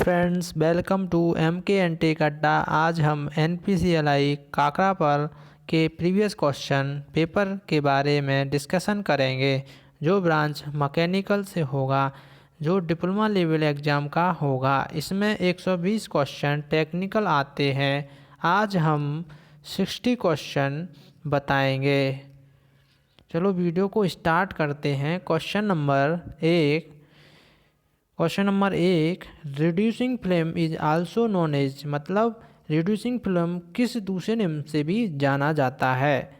Friends, welcome to MKNT अड्डा। आज हम NPCLI काकड़ा पर के प्रीवियस क्वेश्चन पेपर के बारे में डिस्कशन करेंगे, जो ब्रांच मैकेनिकल से होगा, जो डिप्लोमा लेवल एग्ज़ाम का होगा। इसमें 120 क्वेश्चन टेक्निकल आते हैं। आज हम 60 क्वेश्चन बताएंगे। चलो वीडियो को स्टार्ट करते हैं। क्वेश्चन नंबर एक, reducing flame is also known as, मतलब रिड्यूसिंग फ्लेम किस दूसरे नाम से भी जाना जाता है।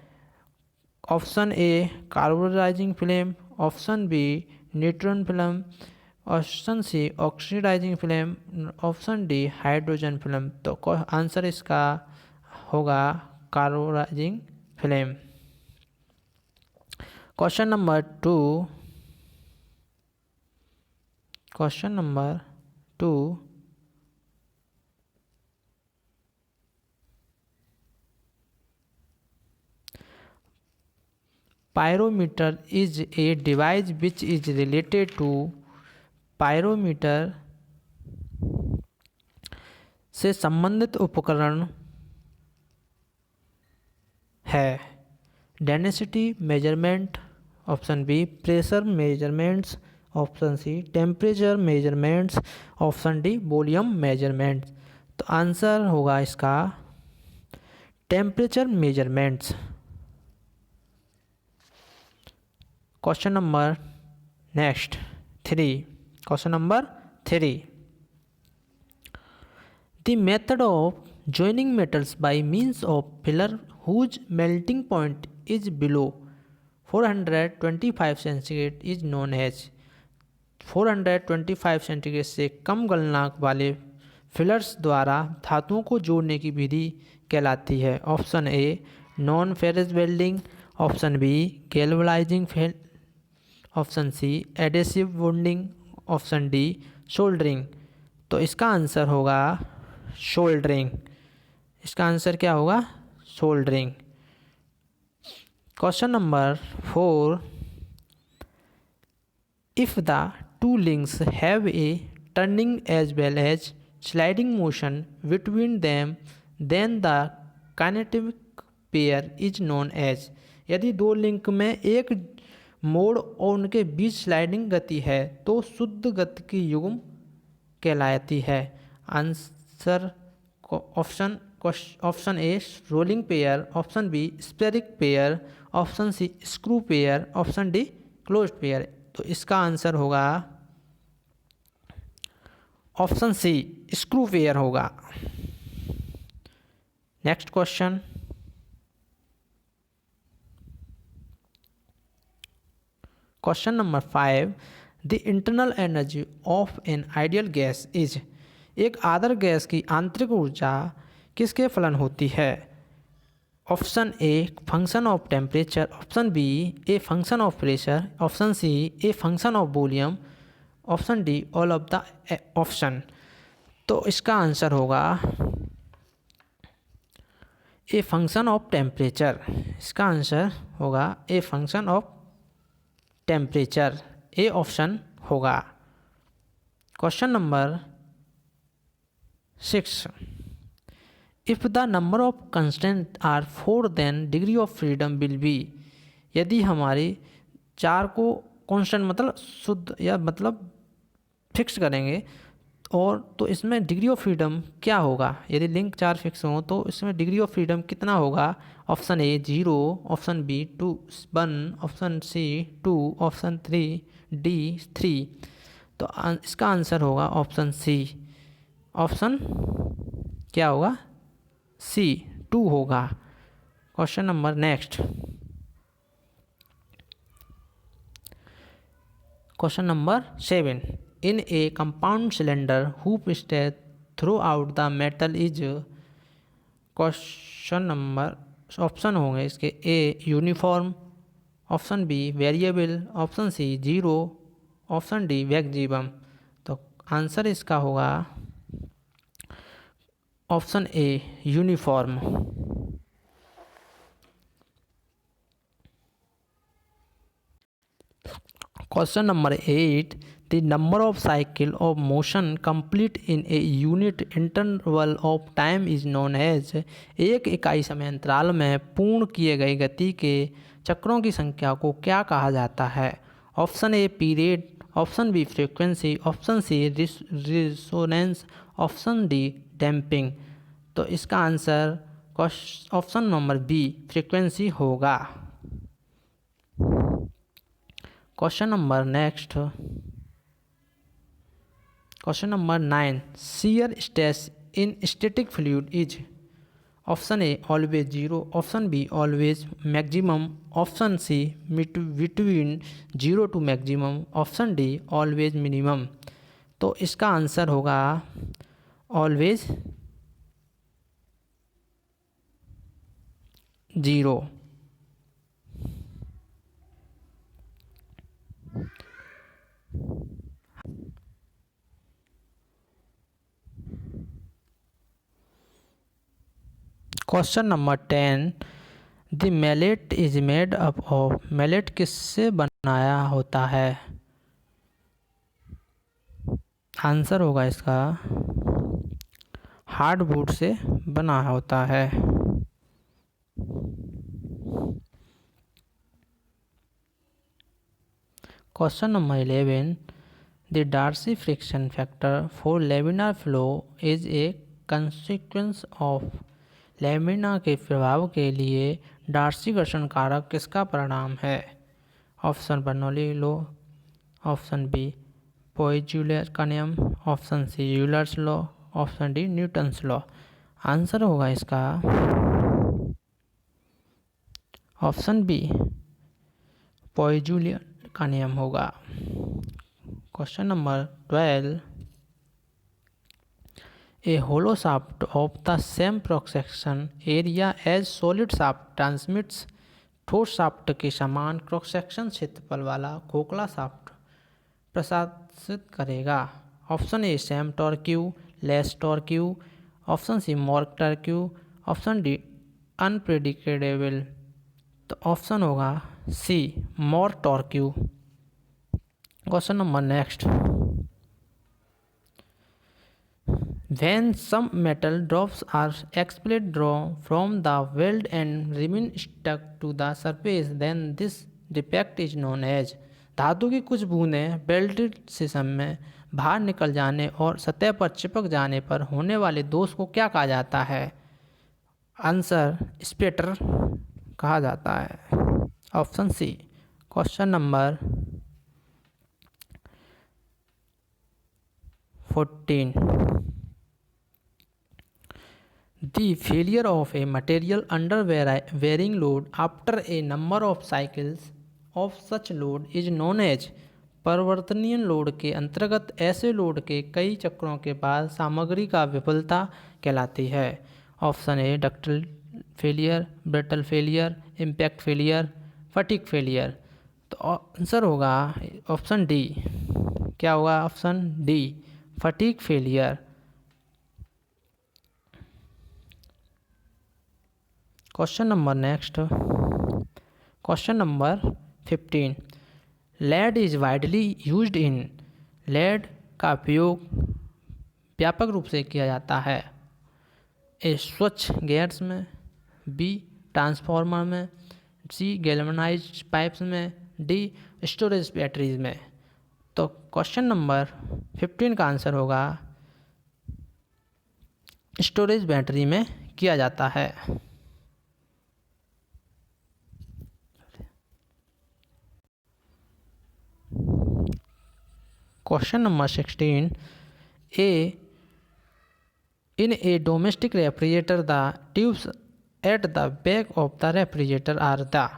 Option A carbonizing flame, option B neutron flame, option C oxidizing flame, option D hydrogen flame. तो आंसर इसका होगा carbonizing flame. Question number two, pyrometer is a device which is related to, pyrometer से संबंधित उपकरण है। Density measurement, option B pressure measurements, option सी temperature measurements, option D volume measurements. तो answer होगा इसका temperature measurements. Question number three, the method of joining metals by means of filler whose melting point is below 425 centigrade is known as. 425 centigrade से कम गलनांक वाले fillers द्वारा धातुओं को जोड़ने की विधि कहलाती है। Option A non ferrous welding, option B galvanising, option C adhesive bonding, option D soldering. तो इसका आंसर होगा सोल्डरिंग। इसका आंसर क्या होगा? Soldering. Question number 4, if the two links have a turning as well as sliding motion between them then the kinetic pair is known as. यदि दो link में एक मोड़ और उनके बीच स्लाइडिंग गति है तो शुद्ध गति की युग्म कहलाती है। Answer option A rolling pair, option B spherical pair, option C screw pair, option D closed pair. तो इसका आंसर होगा ऑप्शन सी स्क्रू पेयर होगा। Next question, question number 5, the internal energy of an ideal gas is. एक आदर्श gas की आंतरिक ऊर्जा किसके फलन होती है? Option A function of temperature, option B a function of pressure, option C a function of volume, option D all of the option. तो इसका आंसर होगा ए फंक्शन ऑफ टेम्परेचर। इसका आंसर होगा a function of temperature. A option होगा। Question number 6, if the number of constant are 4 then degree of freedom will be. यदि हमारी 4 को constant मतलब शुद्ध या मतलब फिक्स करेंगे और तो इसमें डिग्री ऑफ फ्रीडम क्या होगा? यदि लिंक 4 फिक्स हो तो इसमें डिग्री ऑफ फ्रीडम कितना होगा? Option A 0, option B 2 1, option C 2, option D 3। तो इसका आंसर होगा ऑप्शन सी। ऑप्शन क्या होगा? सी 2 होगा। Question number question number 7, in a compound cylinder hoop stress throughout the metal is. Question number option होंगे इसके A uniform, option B variable, option C 0, option D maximum. तो answer इसका होगा option A uniform. Question number 8, the number of cycle of motion complete in a unit interval of time is known as. एक इकाई समय अंतराल में पूर्ण किए गए गति के चक्रों की संख्या को क्या कहा जाता है? Option A period, option B frequency, option C resonance, option D damping. तो इसका answer option number B frequency होगा। Question number next, question number 9, shear stress in static fluid is. Option A always zero, option B always maximum, option C between zero to maximum, option D always minimum. तो इसका answer होगा always zero. Question number 10, the mallet is made up of. Mallet किससे बनाया होता है? Answer होगा इसका hardwood से बना होता है। Question number 11, the Darcy friction factor for laminar flow is a consequence of. Lamina के प्रभाव के लिए डार्सी घर्षण कारक किसका परिणाम है? Option Bernoulli law, option B Poiseuille का नियम, option C Euler's law, option D Newton's law. Answer होगा इसका ऑप्शन बी पोइजलर का नियम होगा। Question number 12, a hollow shaft of the same cross section area as solid shaft transmits. ठोस shaft के समान क्रॉस सेक्शन क्षेत्रफल वाला खोखला शाफ्ट प्रसारित करेगा। Option A same torque, less torque, option C more torque, option D unpredictable. तो option होगा C more torque. Question number next, when some metal drops are expelled from the weld and remain stuck to the surface, then this defect is known as। धातु की कुछ बूंदें belted system में बाहर निकल जाने और सतह पर चिपक जाने पर होने वाले दोष को क्या कहा जाता है? आंसर स्पेटर कहा जाता है। Option C. Question number 14, the failure of a material under varying load after a number of cycles of such load is known as। परिवर्तनीय लोड के अंतर्गत ऐसे लोड के कई चक्रों के बाद सामग्री का विफलता कहलाती है। Option A ductile failure, brittle failure, impact failure, fatigue failure. तो आंसर होगा ऑप्शन डी। क्या होगा? Option D fatigue failure. Question number next, question number 15, lead is widely used in. Lead का उपयोग व्यापक रूप से किया जाता है। ए स्वच्छ गैस में, बी ट्रांसफार्मर में, सी गैल्वेनाइज्ड पाइप्स में, डी स्टोरेज बैटरीज में। तो क्वेश्चन नंबर 15 का आंसर होगा स्टोरेज बैटरी में किया जाता है। Question number 16, in a domestic refrigerator the tubes at the back of the refrigerator are the.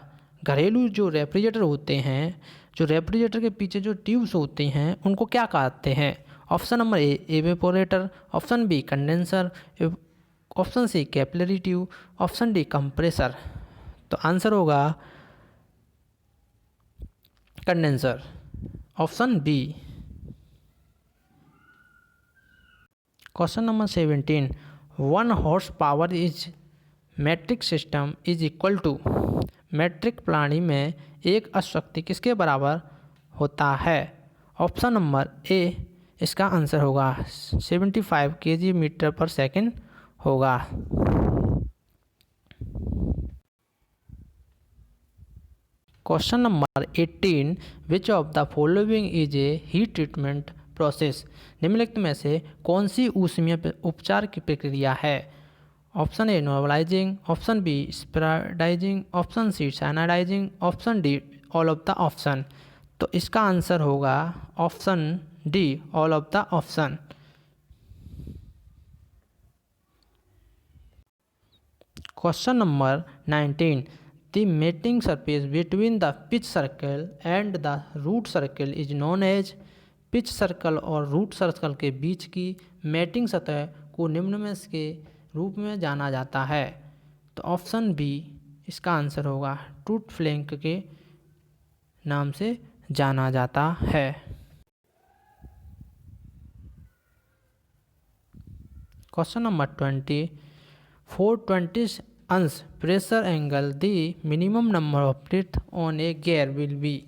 घरेलू जो रेफ्रिजरेटर होते हैं, जो रेफ्रिजरेटर के पीछे जो ट्यूब्स होते हैं उनको क्या कहते हैं? Option number A evaporator, option B condenser, option C capillary tube, option D compressor. तो आंसर होगा condenser, option B. Question number 17, 1 horse power is metric system is equal to. Metric प्रणाली में एक अश्वशक्ति किसके बराबर होता है? ऑप्शन नंबर ए इसका आंसर होगा 75 kg मीटर पर सेकेंड होगा। Question number 18, which of the following is A heat treatment process. निम्नलिखित में से कौन सी ऊष्मीय उपचार की प्रक्रिया है। Option A normalising, option B spheroidising, option C cyanidising, option D all of the option. तो इसका आंसर होगा option D all of the option. Question number 19, the mating surface between the pitch circle and the root circle is known as. Pitch circle और root circle के बीच की mating सतह को निम्न में के रूप में जाना जाता है। तो ऑप्शन बी इसका आंसर होगा टूथ फ्लैंक के नाम से जाना जाता है। क्वेश्चन नंबर 20, for 20 अंश pressure angle the minimum number of teeth on a gear will be.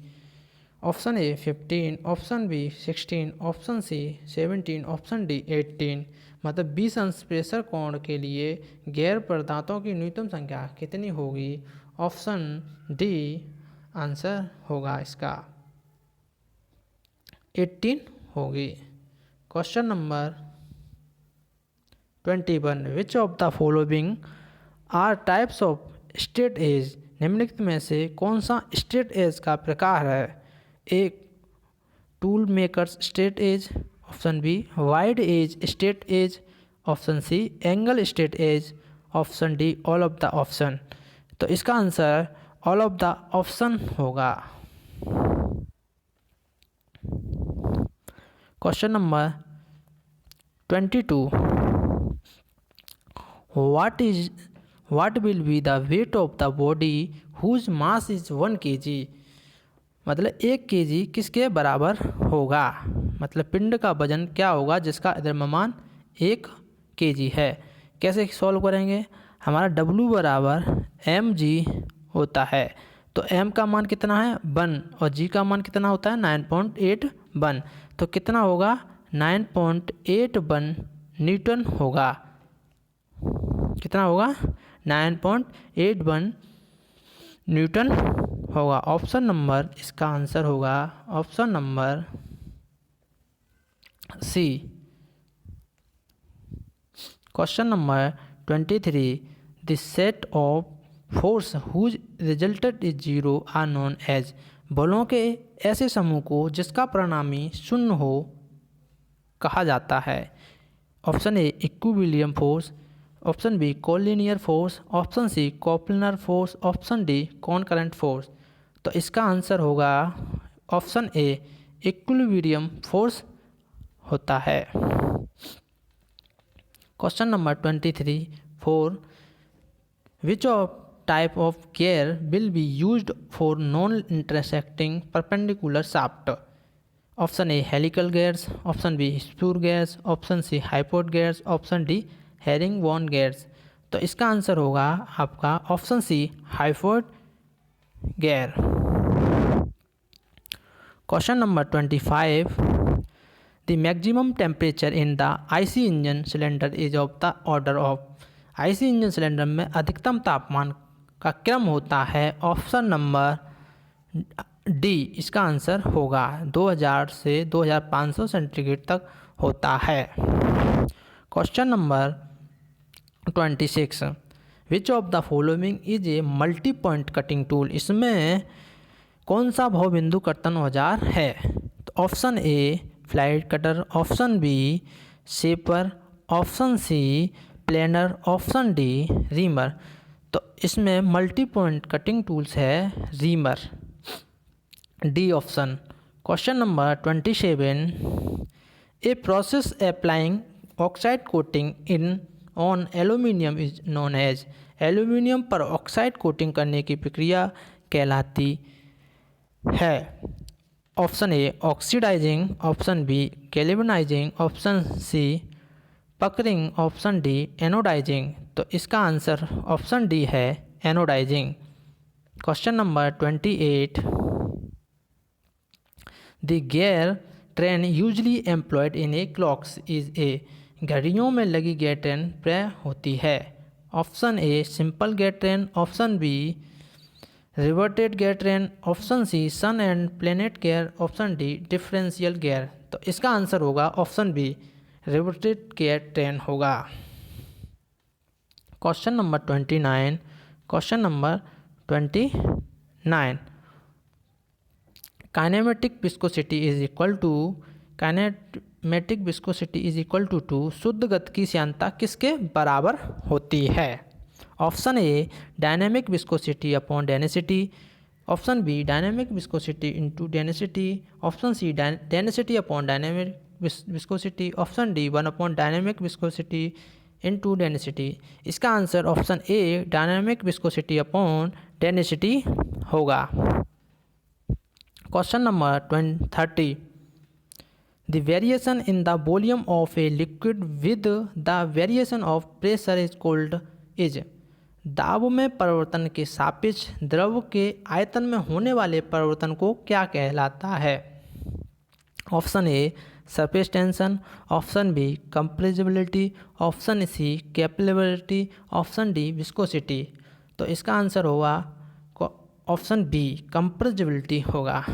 Option A 15, option B 16, option C 17, option D 18। मतलब 20 अंश प्रेशर कोण के लिए गियर पर दांतों की न्यूनतम संख्या कितनी होगी। ऑप्शन डी आंसर होगा इसका 18 होगी। Question number 21, which of the following are types of straight edge. निम्नलिखित में से कौन सा स्ट्रेट एज का प्रकार है। A tool makers straight edge, option B wide edge straight edge, option C angle straight edge, option D all of the option. तो इसका answer all of the option होगा। Question number 22, what will be the weight of the body whose mass is 1 kg। मतलब 1 kg किसके बराबर होगा। मतलब पिंड का वजन क्या होगा जिसका द्रव्यमान 1 kg है। कैसे सॉल्व करेंगे। हमारा W बराबर mg होता है। तो m का मान कितना है 1 और g का मान कितना होता है 9.81। तो कितना होगा 9.81 न्यूटन होगा। कितना होगा 9.81 न्यूटन होगा। ऑप्शन नंबर इसका आंसर होगा option number C. Question number 23, the set of force whose resulted is 0 are known as. बलों के ऐसे समूह को जिसका परिणामी शून्य हो कहा जाता है। Option A equilibrium force, option B collinear force, option C coplanar force, option D concurrent force. तो इसका आंसर होगा ऑप्शन ए इक्विलिब्रियम फोर्स होता है। Question number 23, for which of type of gear will be used for non intersecting perpendicular shaft. Option A helical gears, option B spur gears, option C hypoid gears, option D herringbone gears. तो इसका answer होगा आपका option C hypoid gear. Question number 25, the maximum temperature in the IC engine cylinder is of the order of. IC engine cylinder में अधिकतम तापमान का क्रम होता है। ऑप्शन नंबर डी इसका आंसर होगा 2000 से 2500 सेंटीग्रेड तक होता है। Question number 26, which of the following is a multi point cutting tool. इसमें कौन सा बहुबिंदु कर्तन औजार है। तो option A flight cutter, option B shaper, option C planer, option D reamer. तो इसमें मल्टी पॉइंट कटिंग टूल्स है reamer, D option. Question number 27, a process applying oxide coating in on aluminium is known as. Aluminium पर oxide coating करने की प्रक्रिया कहलाती है। Option A oxidising, option B galvanising, option C puckering, option D anodising. तो इसका answer option D है anodising. Question number 28, the gear train usually employed in a clocks is a, घड़ियों में लगी गियर ट्रेन प्रय होती है। Option A simple gear train, option B reverted gear train, option C sun and planet gear, option D differential gear. तो इसका answer होगा option B reverted gear train होगा। Question number 29, question number 29, kinematic viscosity is equal to, kinematic viscosity is equal to शुद्ध गति की श्यानता किसके बराबर होती है। Option A dynamic viscosity upon density, option B dynamic viscosity into density, option C density upon dynamic viscosity, option D 1 upon dynamic viscosity into density. इसका answer option A dynamic viscosity upon density होगा। Question number 30, the variation in the volume of a liquid with the variation of pressure is called is, दाब में परिवर्तन के सापेक्ष द्रव के आयतन में होने वाले परिवर्तन को क्या कहलाता है। Option A surface tension, option B compressibility, option C capillarity, option D viscosity. तो इसका आंसर होगा ऑप्शन बी कंप्रेसिबिलिटी होगा।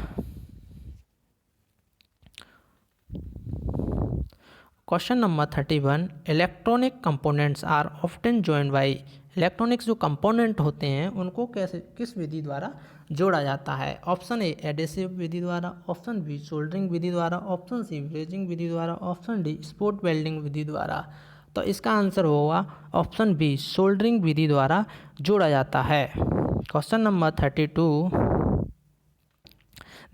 Question number 31, electronic components are often joined by, electronics जो कंपोनेंट होते हैं उनको कैसे किस विधि द्वारा जोड़ा जाता है। ऑप्शन ए एडेसिव विधि द्वारा, ऑप्शन बी सोल्डरिंग विधि द्वारा, ऑप्शन सी ब्रेजिंग विधि द्वारा, ऑप्शन डी स्पॉट वेल्डिंग विधि द्वारा। तो इसका आंसर होगा ऑप्शन बी सोल्डरिंग विधि द्वारा जोड़ा जाता है। Question number 32,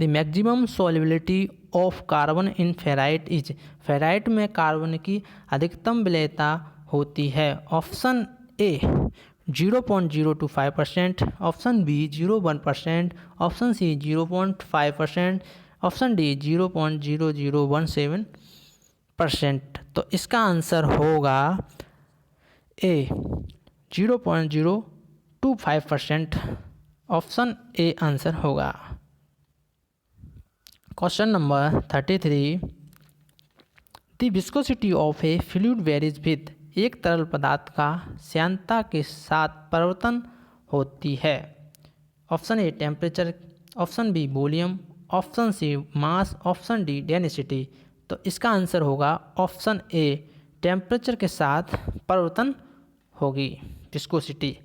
the maximum solubility of carbon in ferrite is, ferrite में कार्बन की अधिकतम विलेयता होती है। Option A 0.025%, option B 0.1%, option C 0.5%, option D 0.0017%। तो इसका आंसर होगा ए 0.025%, ऑप्शन ए आंसर होगा। Question number 33, the viscosity of a fluid varies with, एक तरल पदार्थ का श्यानता के साथ परिवर्तन होती है। Option A temperature, option B volume, option C mass, option D density. तो इसका आंसर होगा ऑप्शन ए टेम्परेचर के साथ परिवर्तन होगी viscosity.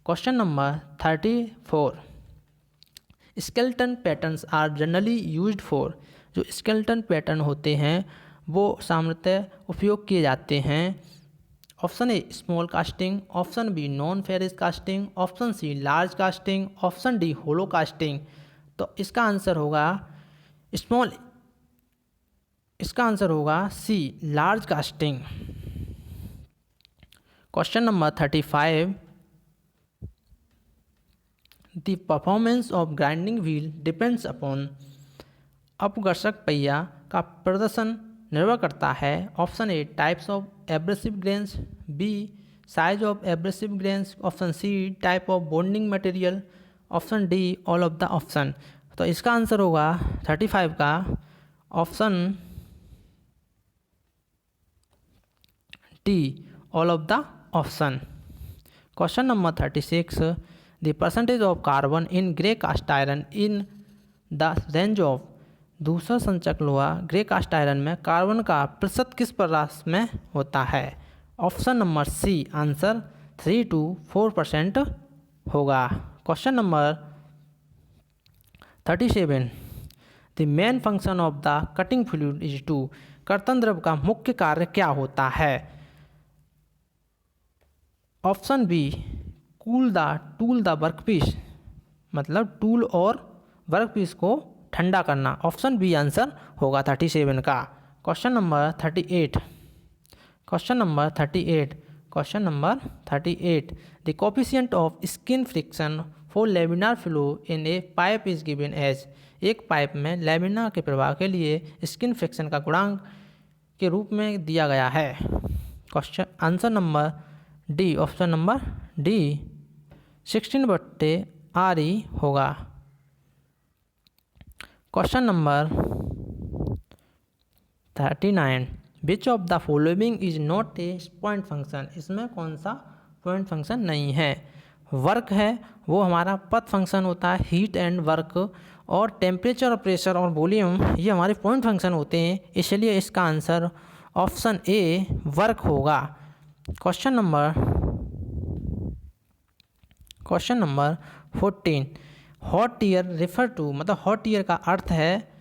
Question number 34, skeleton patterns are generally used for, जो स्केलेटन पैटर्न होते हैं वो सामान्यतः उपयोग किए जाते हैं। Option A small casting, option B non ferrous casting, option C large casting, option D hollow casting. तो इसका आंसर होगा स्मॉल, इसका आंसर होगा C large casting. Question number 35, the performance of grinding wheel depends upon, अपघर्षक पहिया का प्रदर्शन निर्भर करता है। Option A types of abrasive grains, B size of abrasive grains, option C type of bonding material, option D all of the option. तो इसका answer होगा 35 का option D all of the option. Question number 36, the percentage of carbon in grey cast iron in the range of, दूसरा संचक लोहा grey cast iron में carbon का प्रतिशत किस प्रकार में होता है। Option number C answer 3 to 4% होगा। Question number 37, the main function of the cutting fluid is to, कर्तन द्रव का मुख्य कार्य क्या होता है। Option B cool the tool the workpiece, मतलब टूल और वर्कपीस को ठंडा करना। ऑप्शन बी आंसर होगा 37 का। Question number 38, question number 38, question number 38, the coefficient of skin friction for laminar flow in a pipe is given as, एक pipe में lamina के प्रवाह के लिए स्किन फ्रिक्शन का गुणांक के रूप में दिया गया है। Question answer number D, option number D 16/RE होगा। Question number 39 which of the following is not a point function, इसमें कौन सा पॉइंट फंक्शन नहीं है। वर्क है वो हमारा पथ फंक्शन होता है, हीट एंड वर्क, और टेम्परेचर और प्रेशर और वॉल्यूम ये हमारे पॉइंट फंक्शन होते हैं, इसलिए इसका आंसर ऑप्शन ए वर्क होगा। Question number 14 hot tear refer to, मतलब हॉट ईयर का अर्थ है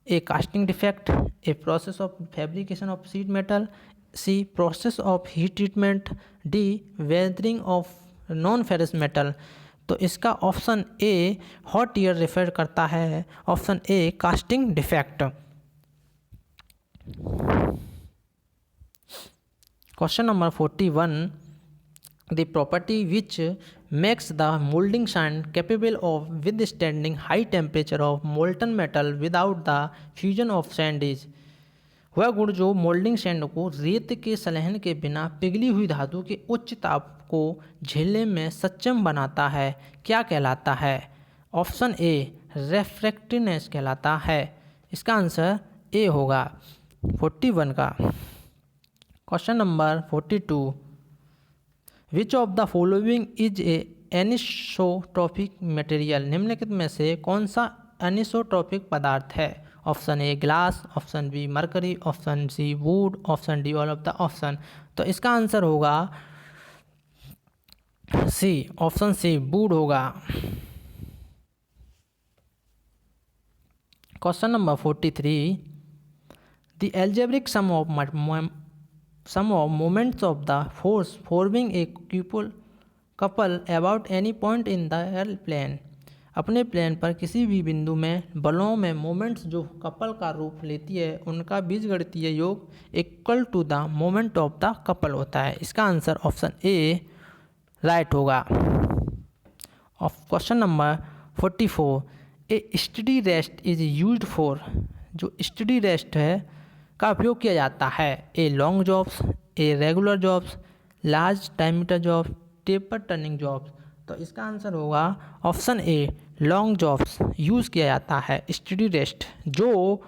A casting defect, A process of fabrication of sheet metal, C process of heat treatment, D weathering of non ferrous metal. तो इसका option A hot tear refer करता है, option A casting defect. Question number 41 the property which makes the molding sand capable of withstanding high temperature of molten metal without the fusion of sand is, वह गुण जो moulding sand को रेत के संलयन के बिना पिघली हुई धातु के उच्च ताप को झेलने में सक्षम बनाता है, क्या कहलाता है। ऑप्शन ए रेफ्रेक्टिवनेस कहलाता है, इसका आंसर ए होगा 41 का। Question number 42 which of the following is a anisotropic material, निम्नलिखित में से कौन सा एनिसोट्रॉपिक पदार्थ है। Option A glass, option B mercury, option C wood, option D all of the option. तो इसका आंसर होगा सी, ऑप्शन सी वुड होगा। Question number 43 the algebraic sum of moments of the force forming a couple about any point in the plane, अपने plane पर किसी भी बिंदु में बलों में मोमेंट्स जो कपल का रूप लेती है उनका बीजगणितीय योग equal to the moment of the couple होता है, इसका आंसर ऑप्शन ए राइट होगा। Question number 44 a steady rest is used for, जो स्टडी रेस्ट है का उपयोग किया जाता है, a long jobs, a regular jobs, large diameter jobs, taper turning jobs. तो इसका आंसर होगा option A long jobs use किया जाता है स्टडी रेस्ट, जो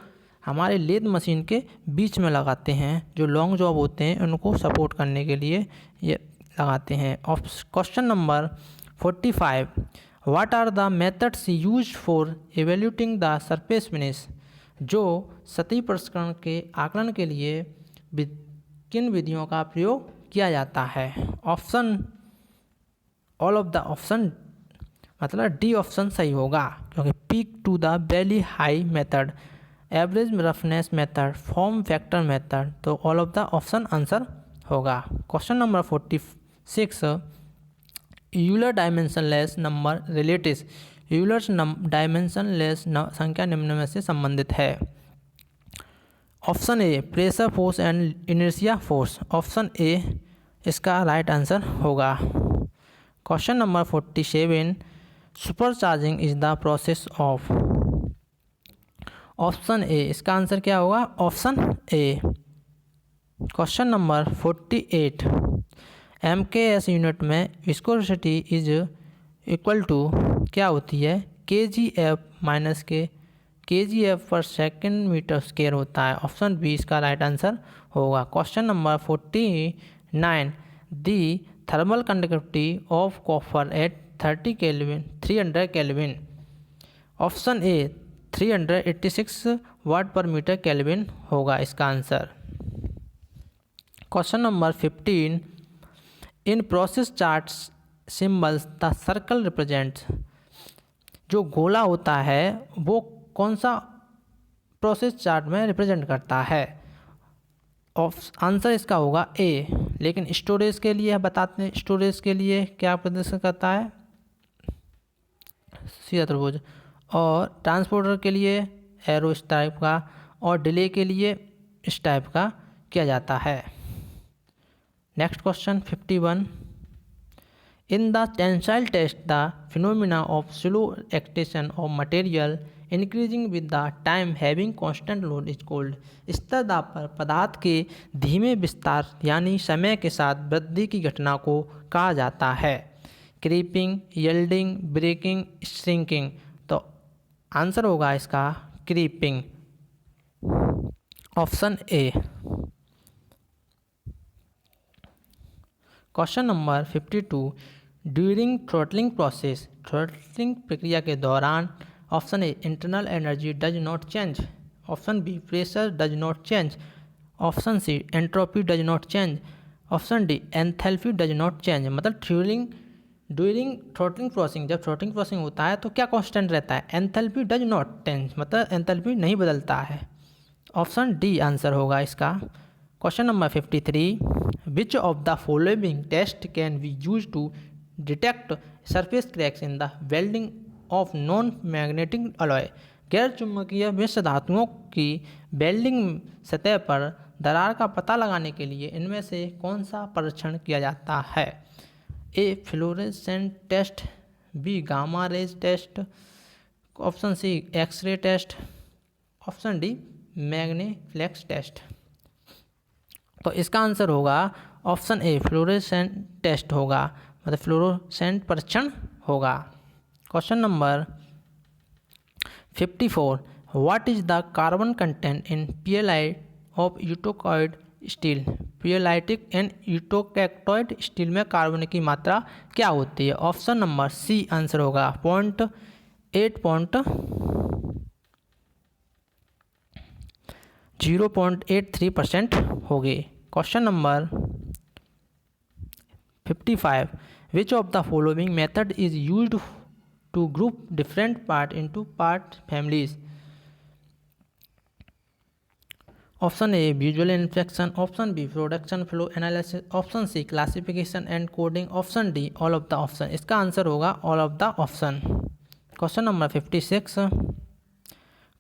हमारे लेद मशीन के बीच में लगाते हैं, जो लॉन्ग जॉब होते हैं उनको सपोर्ट करने के लिए ये लगाते हैं। Question number 45 what are the methods used for evaluating the surface finish, जो सतही प्रसंस्करण के आकलन के लिए किन विधियों का प्रयोग किया जाता है। Option all of the option, मतलब डी ऑप्शन सही होगा, क्योंकि peak to the valley height method, average roughness method, form factor method, तो all of the option answer होगा। Question number 46 Euler dimensionless number relatives, Euler's dimensionless संख्या निम्न में से संबंधित है। Option A pressure force and inertia force, option A इसका right answer होगा। Question number 47 supercharging is the process of, option A इसका आंसर क्या होगा, option A. Question number 48 MKS unit में विस्कोसिटी इज इक्वल टू क्या होती है, kgf minus kgf पर सेकेंड मीटर स्क्वायर होता है, ऑप्शन बी इसका राइट आंसर होगा। Question number 49 the thermal conductivity of copper at 300 kelvin, option A 386 watt पर मीटर केल्विन होगा इसका answer. Question number 15 in process charts symbols the circle represents, जो गोला होता है वो कौन सा प्रोसेस चार्ट में रिप्रेजेंट करता है। आंसर इसका होगा ए, लेकिन स्टोरेज के लिए बताते हैं, स्टोरेज के लिए क्या प्रदर्शन करता है, सीधा त्रिभुज, और ट्रांसपोर्टर के लिए एरो इस टाइप का, और डिले के लिए इस टाइप का किया जाता है। Next question 51 in the tensile test the phenomena of slow extension of material increasing with the time having constant load is called, स्तर दाब पर पदार्थ के धीमे विस्तार यानी समय के साथ वृद्धि की घटना को कहा जाता है, क्रीपिंग, यील्डिंग, ब्रेकिंग, श्रिंकिंग। तो आंसर होगा इसका creeping. Option A. Question number 52, during throttling process, throttling प्रक्रिया के दौरान, option A internal energy does not change, option B pressure does not change, option C entropy does not change, option D enthalpy does not change. मतलब during throttling processing, जब throttling processing होता है तो क्या constant रहता है, enthalpy does not change, मतलब enthalpy नहीं बदलता है। ऑप्शन डी आंसर होगा इसका। Question number 53, which of the following test can be use to detect surface cracks in the welding of non magnetic alloy. गैर चुंबकीय मिश्र धातुओं की वेल्डिंग सतह पर दरार का पता लगाने के लिए इनमें से कौन सा परीक्षण किया जाता है। A fluorescent test, B gamma rays test, option C x-ray test, option D magnaflux test. तो इसका आंसर होगा ऑप्शन ए फ्लोरेसेंट टेस्ट होगा, मतलब फ्लोरोसेंट परीक्षण होगा। Question number 54, what is the carbon content in PLI of eutectoid steel. Pearlitic and eutectoid steel में carbon की मात्रा क्या होती है। ऑप्शन नंबर सी आंसर होगा 0.83% होगी। Question number 55, which of the following method is used to group different part into part families. Option A visual inspection, option B production flow analysis, option C classification and coding, option D all of the option. इसका answer होगा all of the option. Question number 56,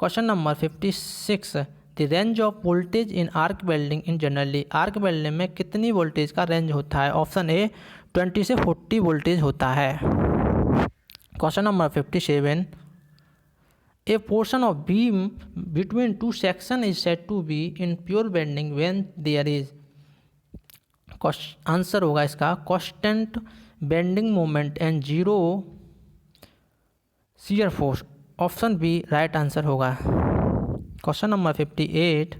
question number 56, the range of voltage in arc welding in generally. Arc welding में कितनी voltage का range होता है। Option ए 20 से 40 voltage होता है। Question number 57, a portion of beam between two sections is said to be in pure bending when there is, answer होगा इसका constant bending moment and zero shear force। Option B right answer होगा। Question number 58,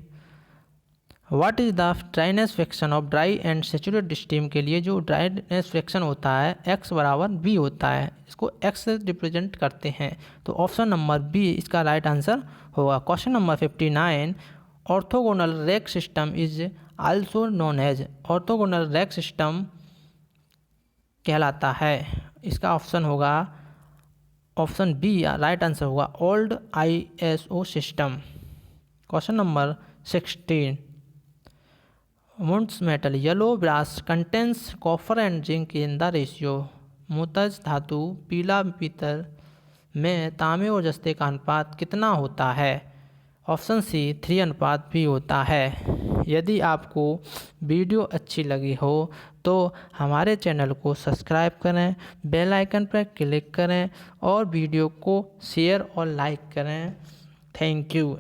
what is the dryness fraction of dry and saturated steam. के लिए जो dryness fraction होता है x बराबर b होता है, इसको x से रिप्रेजेंट करते हैं, तो ऑप्शन नंबर बी इसका राइट आंसर होगा। Question number 59, orthogonal rake system is also known as. Orthogonal rake system कहलाता है, इसका ऑप्शन होगा ऑप्शन बी राइट आंसर होगा old ISO system. Question number 16, Muntz metal yellow brass contains copper and zinc in the ratio. Muntz धातु पीला पीतल में तांबे और जस्ते का अनुपात कितना होता है। ऑप्शन सी 3:3 होता है। यदि आपको वीडियो अच्छी लगी हो तो हमारे चैनल को सब्सक्राइब करें, बेल आइकन पर क्लिक करें और वीडियो को शेयर और लाइक करें। Thank you.